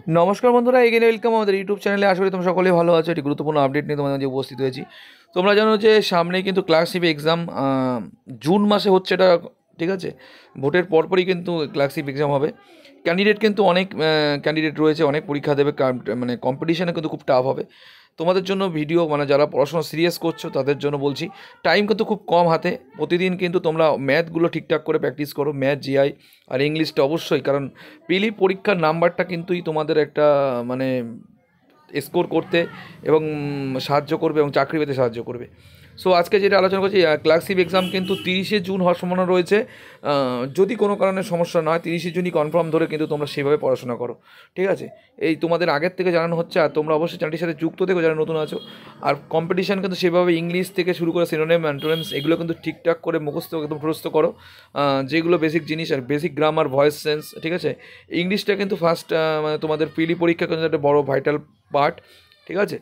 নমস্কার বন্ধুরা, again welcome আমাদের ইউটিউব চ্যানেলে। আশা করি তোমরা সকলেই ভালো আছো। একটি গুরুত্বপূর্ণ আপডেট নিয়ে তোমাদের মাঝে উপস্থিত হয়েছি। তোমরা জানো যে সামনে কিন্তু ক্লার্কশিপ এক্সাম জুন মাসে হচ্ছে এটা, ঠিক আছে? ভোটের পরপরই কিন্তু ক্লার্কশিপ এক্সাম হবে। ক্যান্ডিডেট কিন্তু অনেক ক্যান্ডিডেট রয়েছে, অনেক পরীক্ষা দেবে, মানে কম্পিটিশানে কিন্তু খুব টাফ হবে। তোমাদের জন্য ভিডিও, মানে যারা পড়াশোনা সিরিয়াস করছো তাদের জন্য বলছি, টাইম কিন্তু খুব কম হাতে। প্রতিদিন কিন্তু তোমরা ম্যাথগুলো ঠিকঠাক করে প্র্যাকটিস করো, ম্যাথ, জিআই আর ইংলিশটা অবশ্যই, কারণ প্রিলি পরীক্ষার নাম্বারটা কিন্তুই তোমাদের একটা মানে স্কোর করতে এবং সাহায্য করবে এবং চাকরি পেতে সাহায্য করবে। সো আজকে যেটা আলোচনা করছি, ক্লার্কশিপ এক্সাম কিন্তু 30শে জুন হওয়ার সম্ভাবনা রয়েছে। যদি কোনো কারণে সমস্যা না হয় 30শে জুনই কনফার্ম ধরে কিন্তু তোমরা সেভাবে পড়াশোনা করো, ঠিক আছে? এই তোমাদের আগের থেকে জানানো হচ্ছে, আর তোমরা অবশ্যই চ্যানেলটির সাথে যুক্ত থেকো যারা নতুন আছো। আর কম্পিটিশান কিন্তু সেভাবে ইংলিশ থেকে শুরু করে সিনোনিম, অ্যান্টোনিমস এগুলো কিন্তু ঠিকঠাক করে মুখস্থ একদম মুখস্থ করো, যেগুলো বেসিক জিনিস আর বেসিক গ্রামার, ভয়েস সেন্স, ঠিক আছে? ইংলিশটা কিন্তু ফার্স্ট, মানে তোমাদের প্রিলি পরীক্ষা কিন্তু একটা বড় ভাইটাল পার্ট, ঠিক আছে?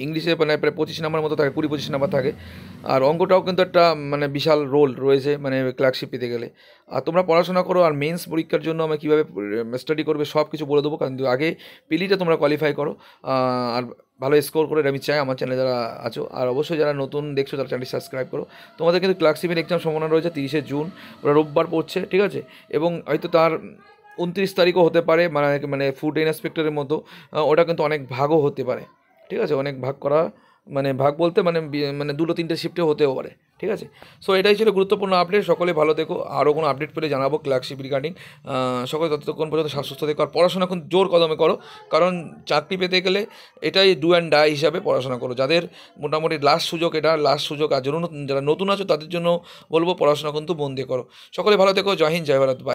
ইংলিশে মানে প্রায় 25 নাম্বার মতো থাকে, 20-25 নাম্বার থাকে। আর অঙ্কটাও কিন্তু একটা মানে বিশাল রোল রয়েছে মানে ক্লার্কশিপ পেতে গেলে। আর তোমরা পড়াশোনা করো, আর মেন্স পরীক্ষার জন্য আমি কীভাবে স্টাডি করবে সব কিছু বলে দেবো, কারণ আগে পিলিটা তোমরা কোয়ালিফাই করো আর ভালো স্কোর করে, আমি চাই আমার চ্যানেলে যারা আছো। আর অবশ্যই যারা নতুন দেখছো তারা চ্যানেলটি সাবস্ক্রাইব করো। তোমাদের কিন্তু ক্লার্কশিপের এক্সাম সম্ভাবনা রয়েছে 30শে জুন, ওরা রোববার পড়ছে, ঠিক আছে? এবং হয়তো তার 29 তারিখও হতে পারে, মানে মানে ফুড ইন্সপেক্টরের মতো। ওটা কিন্তু অনেক ভাগও হতে পারে, ঠিক আছে? অনেক ভাগ করা, মানে ভাগ বলতে মানে মানে 2-3টে শিফটে হতেও পারে, ঠিক আছে? সো এটাই ছিল গুরুত্বপূর্ণ আপডেট। সকলে ভালো থেকো, আরও কোনো আপডেট পেলে জানাবো ক্লার্কশিপ রিগার্ডিং। সকলে ততক্ষণ পর্যন্ত সুস্থ থেকো, আর পড়াশোনা এখন জোর কদমে করো, কারণ চাকরি পেতে গেলে এটাই ডু অ্যান্ড ডাই হিসাবে পড়াশোনা করো। যাদের মোটামুটি লাস্ট সুযোগ, এটা লাস্ট সুযোগ। আর যারা নতুন আছো তাদের জন্য বলবো পড়াশোনা কিন্তু মন দিয়ে করো। সকলে ভালো থেকো, জয় হিন্দ, জয় ভারত।